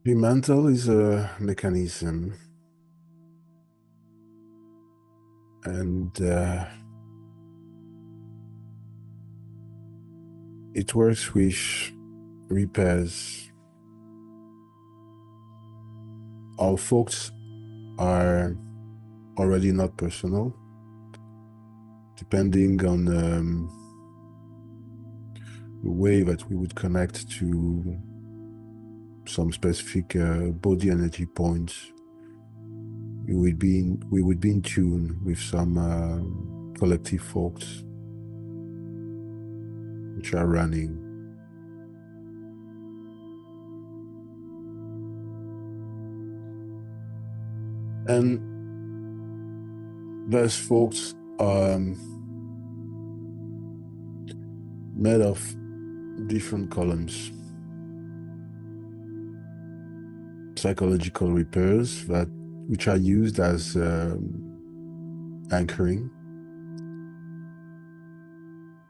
The mental is a mechanism, and it works with repairs. Our thoughts are already not personal, depending on the way that we would connect to some specific body energy points. We would be in tune with some collective thoughts which are running. And those thoughts are made of different columns. Psychological repairs which are used as anchoring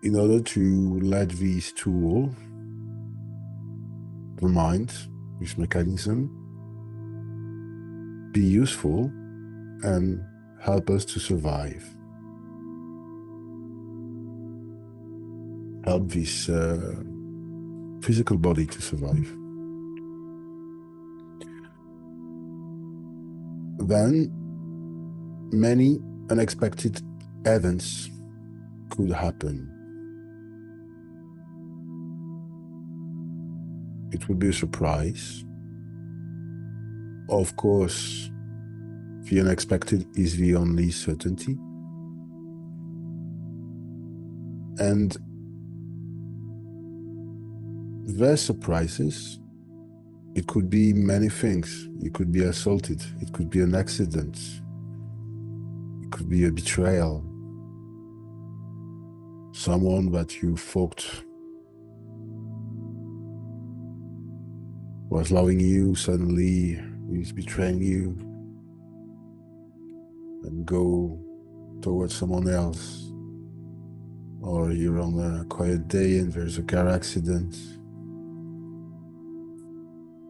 in order to let this tool, the mind, this mechanism, be useful and help us to survive. Help this physical body to survive. Then many unexpected events could happen. It would be a surprise. Of course, the unexpected is the only certainty. And their surprises, it could be many things. You could be assaulted. It could be an accident. It could be a betrayal. Someone that you thought was loving you suddenly is betraying you and go towards someone else. Or you're on a quiet day and there's a car accident.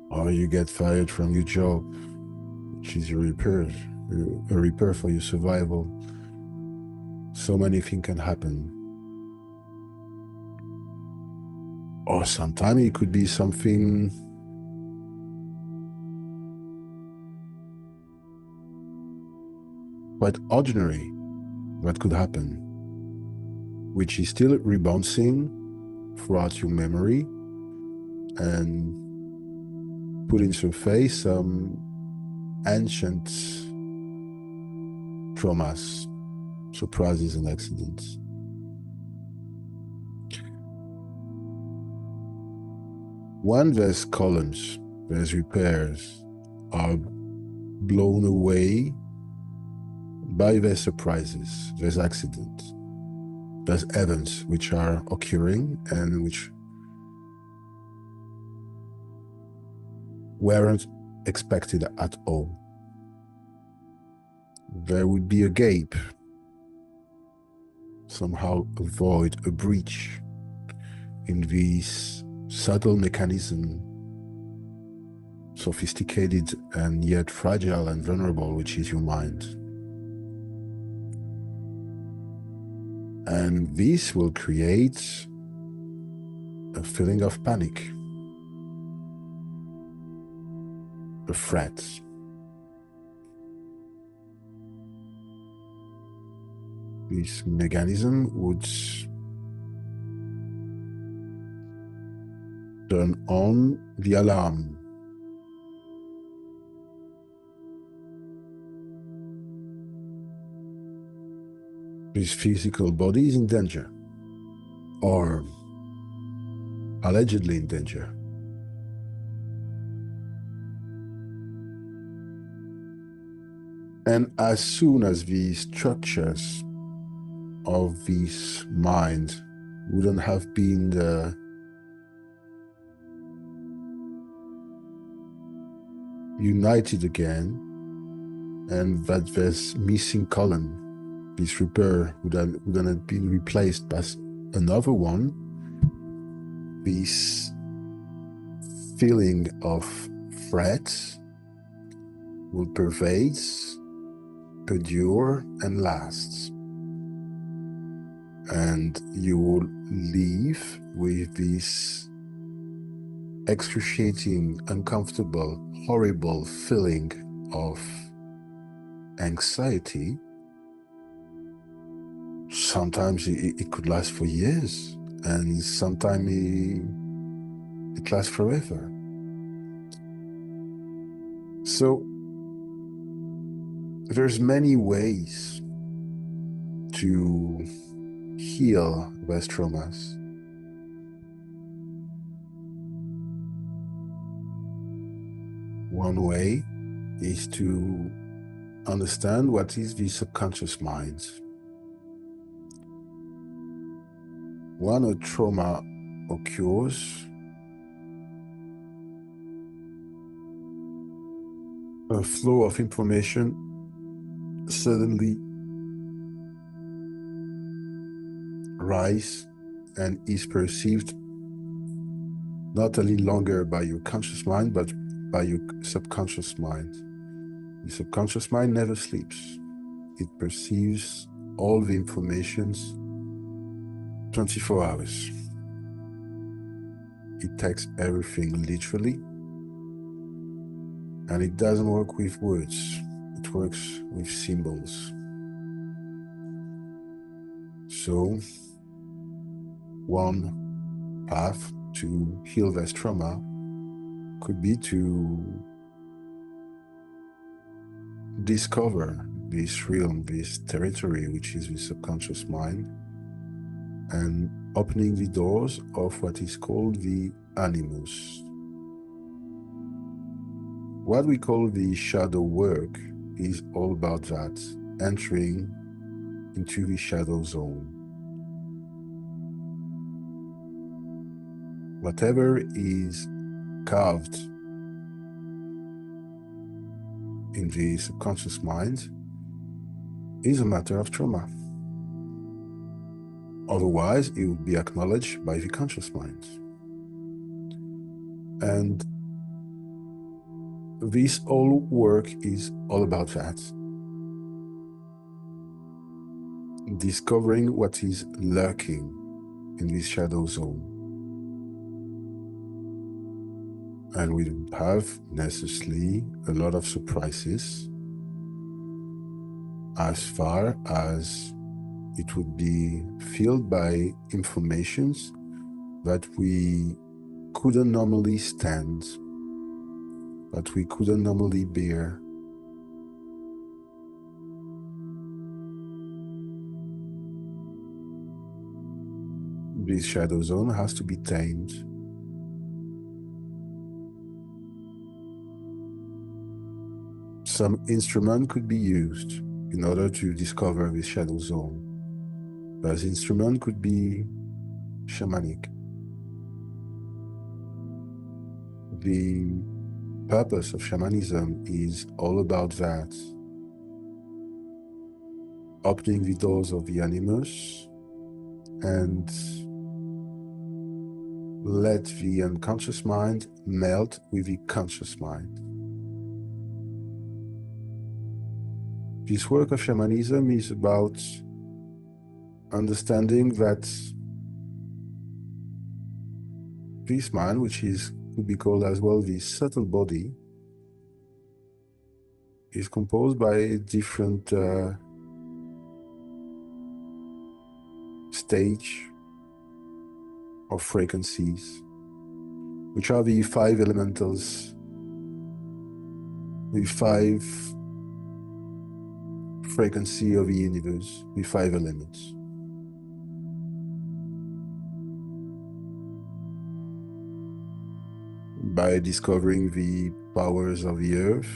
Or you get fired from your job, which is a repair for your survival. So many things can happen. Or sometimes it could be something quite ordinary that could happen, which is still rebouncing throughout your memory and put into face some ancient traumas, surprises, and accidents. When those columns, those repairs are blown away by their surprises, those accidents, those events which are occurring and which weren't expected at all, there would be a gap, somehow a void, a breach in this subtle mechanism, sophisticated and yet fragile and vulnerable, which is your mind. And this will create a feeling of panic, a threat. This mechanism would turn on the alarm. This physical body is in danger, or allegedly in danger. And as soon as the structures of this mind wouldn't have been united again, and that this missing column, this repair wouldn't have been replaced Another one, this feeling of threat will pervade, perdure, and last. And you will leave with this excruciating, uncomfortable, horrible feeling of anxiety. Sometimes it could last for years, and sometimes it lasts forever. So there's many ways to heal those traumas. One way is to understand what is the subconscious mind. When a trauma occurs, a flow of information suddenly rise and is perceived not any longer by your conscious mind, but by your subconscious mind. The subconscious mind never sleeps. It perceives all the informations 24 hours. It takes everything literally, and it doesn't work with words. It works with symbols. So, one path to heal this trauma could be to discover this realm, this territory, which is the subconscious mind, and opening the doors of what is called the animus. What we call the shadow work is all about that, entering into the shadow zone. Whatever is carved in the subconscious mind is a matter of trauma. Otherwise, it would be acknowledged by the conscious mind. And this whole work is all about that. Discovering what is lurking in this shadow zone. And we don't have necessarily a lot of surprises as far as it would be filled by informations that we couldn't normally stand, that we couldn't normally bear. This shadow zone has to be tamed. Some instrument could be used in order to discover this shadow zone. This instrument could be shamanic. The purpose of shamanism is all about that. Opening the doors of the animus and let the unconscious mind melt with the conscious mind. This work of shamanism is about understanding that this mind, which could be called as well the subtle body, is composed by different stage of frequencies, which are the five elementals, the five frequency of the universe, the five elements. By discovering the powers of the earth,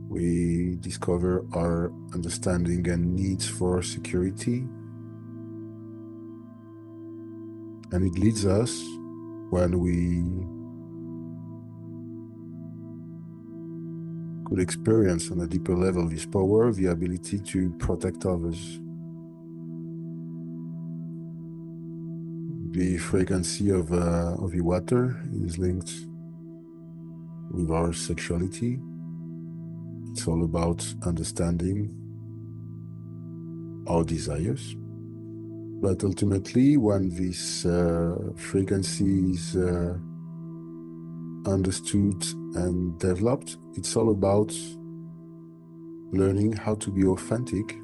we discover our understanding and needs for security. And it leads us, when we could experience on a deeper level this power, the ability to protect others. The frequency of the water is linked with our sexuality. It's all about understanding our desires. But ultimately, when this frequency is understood and developed, it's all about learning how to be authentic,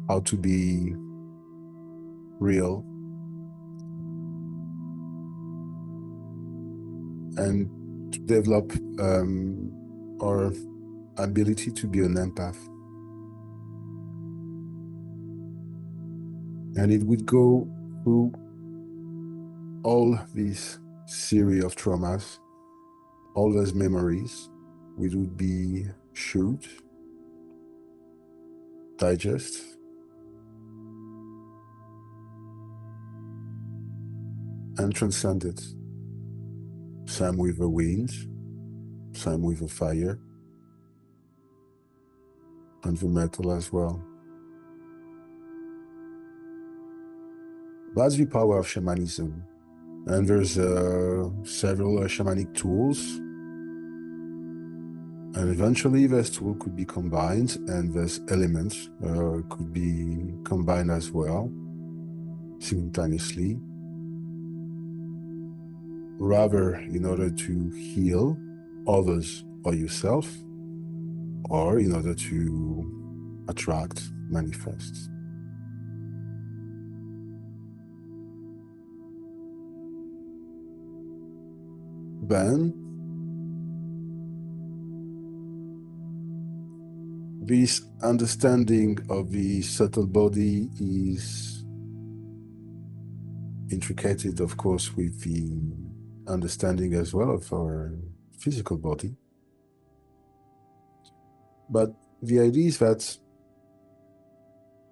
how to be real, and to develop our ability to be an empath. And it would go through all this series of traumas, all those memories, which would be shoot, digest, and transcend it. Same with the wind, same with the fire, and the metal as well. That's the power of shamanism. And there's several shamanic tools. And eventually this tool could be combined, and this elements could be combined as well, simultaneously, rather in order to heal others or yourself, or in order to attract, manifest. Then, this understanding of the subtle body is intricated, of course, with the understanding as well of our physical body. But the idea is that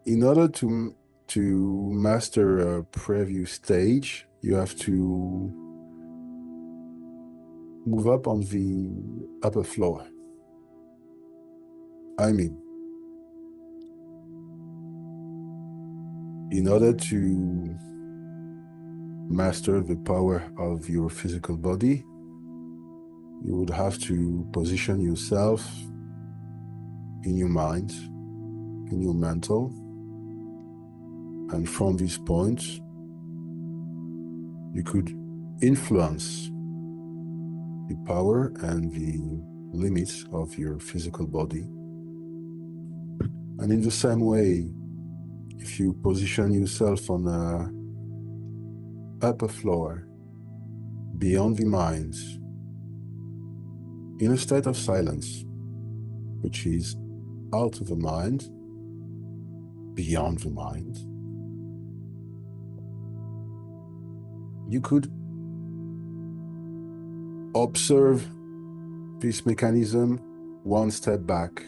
in order to master a previous stage, you have to move up on the upper floor. I mean, in order to master the power of your physical body, you would have to position yourself in your mind, in your mental, and from this point, you could influence the power and the limits of your physical body. And in the same way, if you position yourself on a upper floor, beyond the mind, in a state of silence, which is out of the mind, beyond the mind, you could observe this mechanism one step back,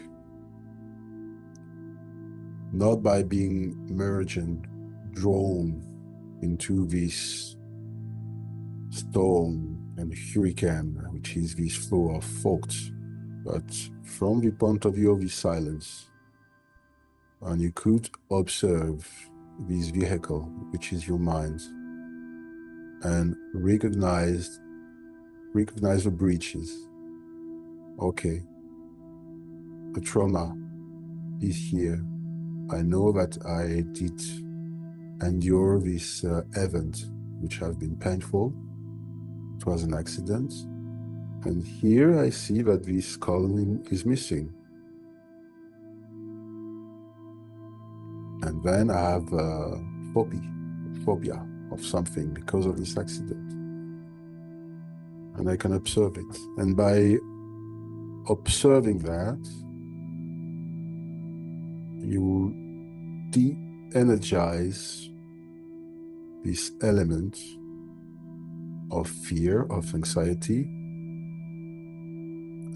not by being merged and drawn into this storm and hurricane, which is this flow of thoughts, but from the point of view of the silence. And you could observe this vehicle, which is your mind, and recognize the breaches. Okay, the trauma is here. I know that I did endure this event, which has been painful. It was an accident. And here I see that this column is missing. And then I have a phobia of something because of this accident. And I can observe it. And by observing that, you de-energize this element of fear, of anxiety,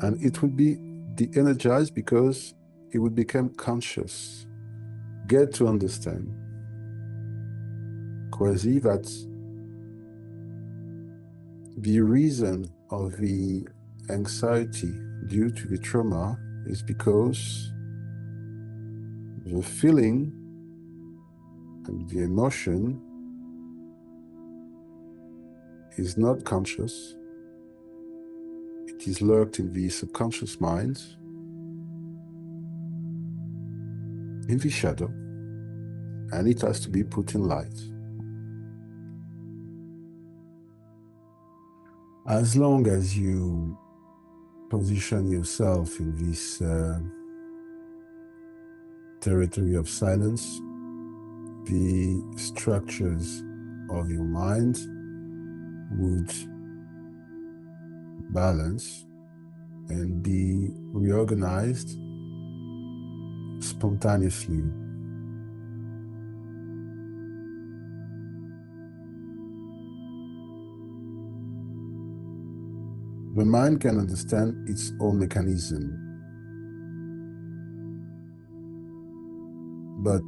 and it would be de-energized because it would become conscious, get to understand quasi that the reason of the anxiety due to the trauma is because the feeling and the emotion is not conscious. It is lurked in the subconscious mind, in the shadow, and it has to be put in light. As long as you position yourself in this territory of silence, the structures of your mind would balance and be reorganized spontaneously. The mind can understand its own mechanism, but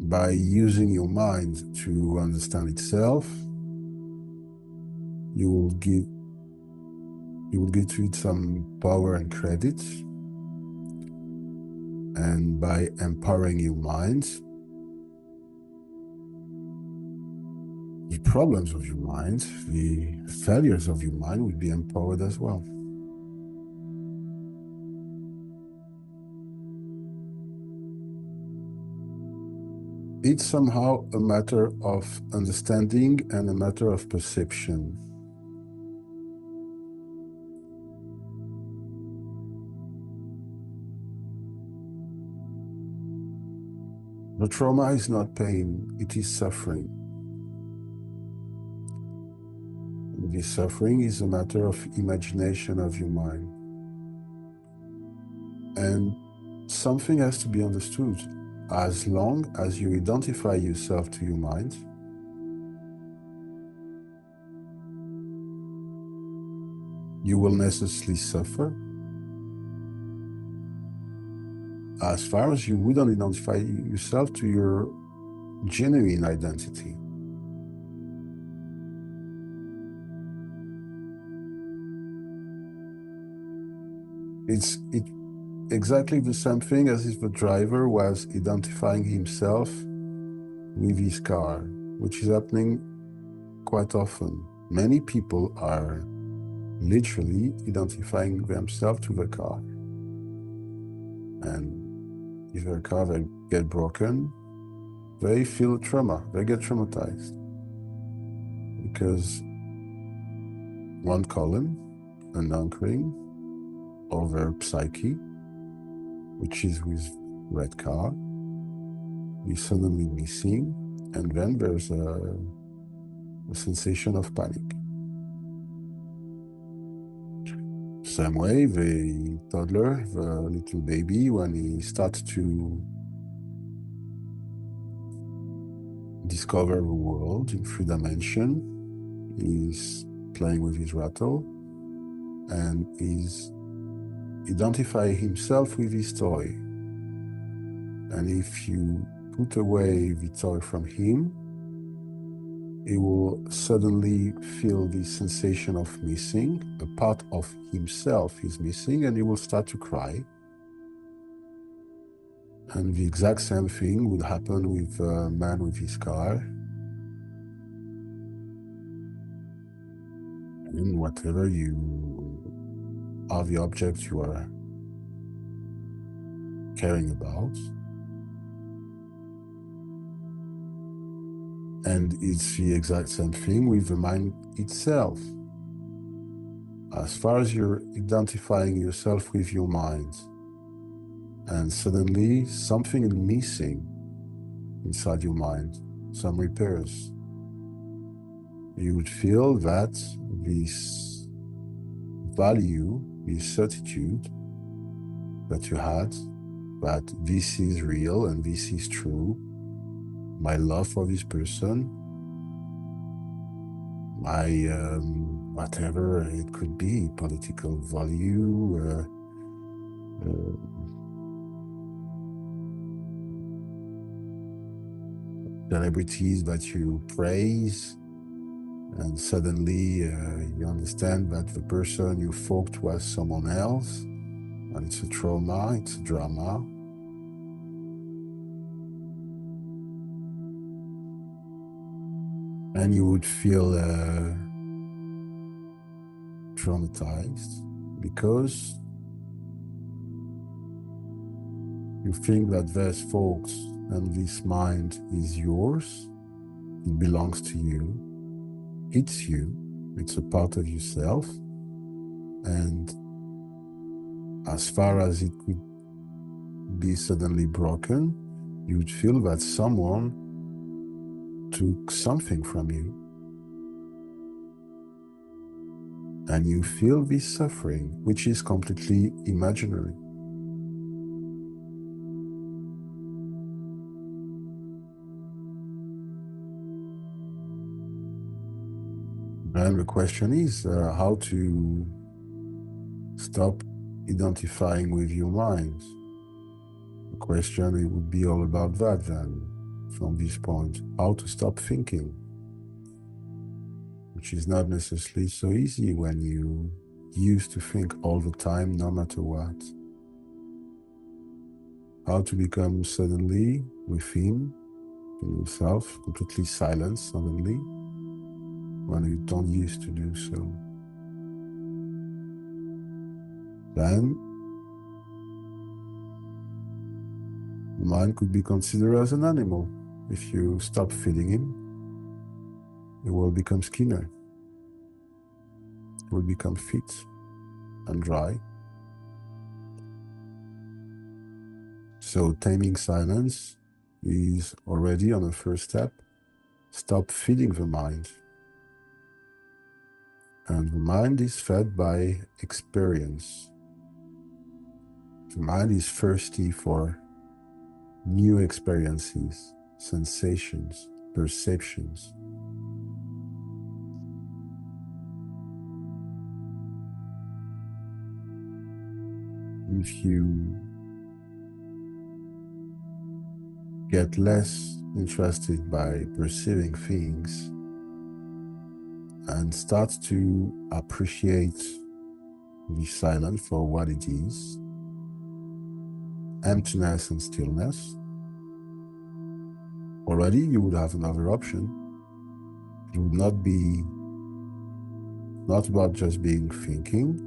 by using your mind to understand itself, you will give to it some power and credit. And by empowering your mind, the problems of your mind, the failures of your mind will be empowered as well. It's somehow a matter of understanding and a matter of perception. The trauma is not pain, it is suffering. This suffering is a matter of imagination of your mind. And something has to be understood. As long as you identify yourself to your mind, you will necessarily suffer. As far as you wouldn't identify yourself to your genuine identity. It's exactly the same thing as if the driver was identifying himself with his car, which is happening quite often. Many people are literally identifying themselves to the car. And if their car will get broken, they feel trauma, they get traumatized. Because one column, an anchoring of their psyche, which is with red car, is suddenly missing, and then there's a sensation of panic. Same way, the toddler, the little baby, when he starts to discover the world in 3 dimensions, he's playing with his rattle and is identifying himself with his toy. And if you put away the toy from him, he will suddenly feel the sensation of missing. A part of himself is missing, and he will start to cry. And the exact same thing would happen with a man with his car. And whatever are the object you are caring about. And it's the exact same thing with the mind itself. As far as you're identifying yourself with your mind, and suddenly something is missing inside your mind, some repairs, you would feel that this value, this certitude that you had, that this is real and this is true, my love for this person, my whatever it could be, political value, celebrities that you praise, and suddenly you understand that the person you thought was someone else, and it's a trauma, it's a drama. And you would feel traumatized because you think that this thoughts and this mind is yours, it belongs to you, it's a part of yourself, and as far as it could be suddenly broken, you would feel that someone took something from you. And you feel this suffering, which is completely imaginary. And the question is how to stop identifying with your mind. The question, it would be all about that then, from this point, how to stop thinking, which is not necessarily so easy when you used to think all the time, no matter what. How to become suddenly within yourself, completely silent suddenly, when you don't used to do so. Then the mind could be considered as an animal. If you stop feeding him, it will become skinner. It will become fit and dry. So taming silence is already on the first step. Stop feeding the mind. And the mind is fed by experience. The mind is thirsty for new experiences, sensations, perceptions. If you get less interested by perceiving things and start to appreciate the silence for what it is, emptiness and stillness, already you would have another option. It would not about just being thinking,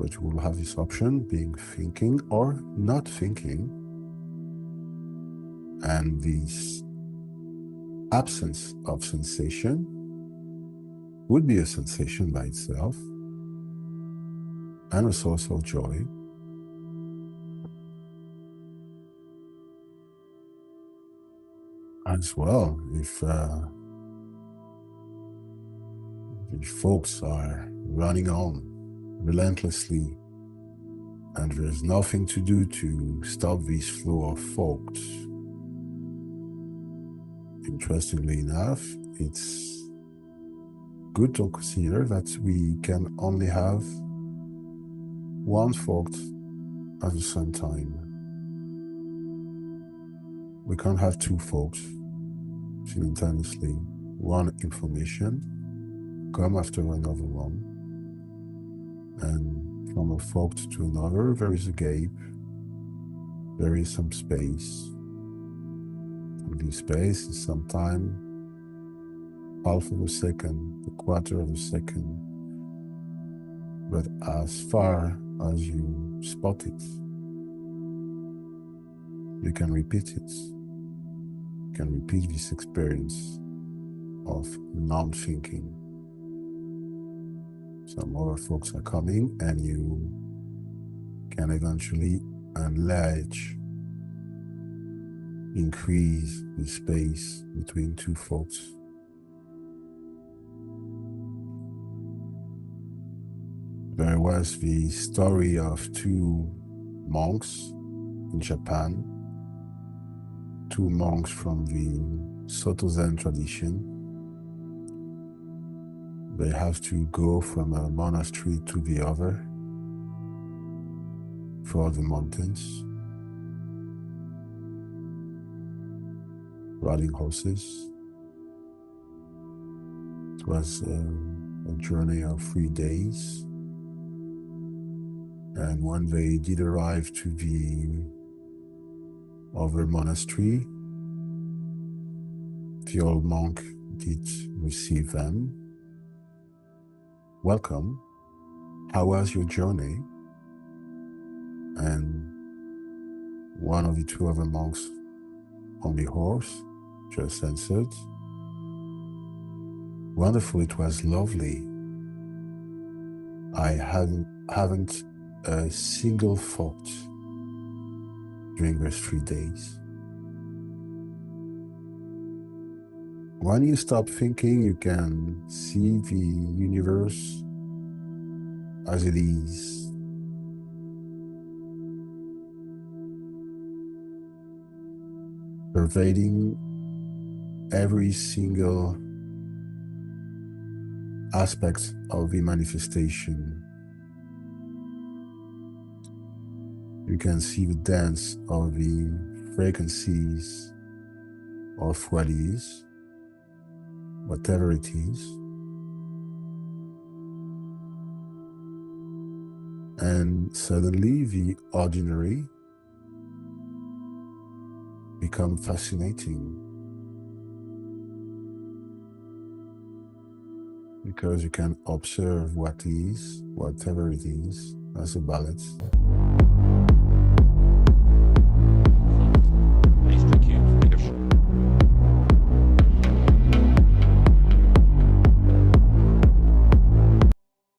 but you will have this option, being thinking or not thinking. And this absence of sensation would be a sensation by itself and a source of joy. As well, if folks are running on relentlessly and there's nothing to do to stop this flow of thoughts, interestingly enough, it's good to consider that we can only have one thought at the same time. We can't have two thoughts simultaneously. One information come after another one, and from a thought to another there is a gap, there is some space, and this space is sometimes half of a second, a quarter of a second, but as far as you spot it, you can repeat it. You can repeat this experience of non-thinking. Some other folks are coming and you can eventually enlarge, increase the space between two thoughts. There was the story of two monks in Japan, two monks from the Soto Zen tradition. They have to go from a monastery to the other for the mountains, riding horses. It was a journey of 3 days. And when they did arrive to the other monastery, the old monk did receive them. Welcome. How was your journey? And one of the 12 monks on the horse just answered, wonderful, it was lovely. I haven't a single thought during those 3 days. When you stop thinking, you can see the universe as it is. Pervading every single aspect of the manifestation. You can see the dance of the frequencies of what is, whatever it is. And suddenly the ordinary becomes fascinating, because you can observe what is, whatever it is, as a balance.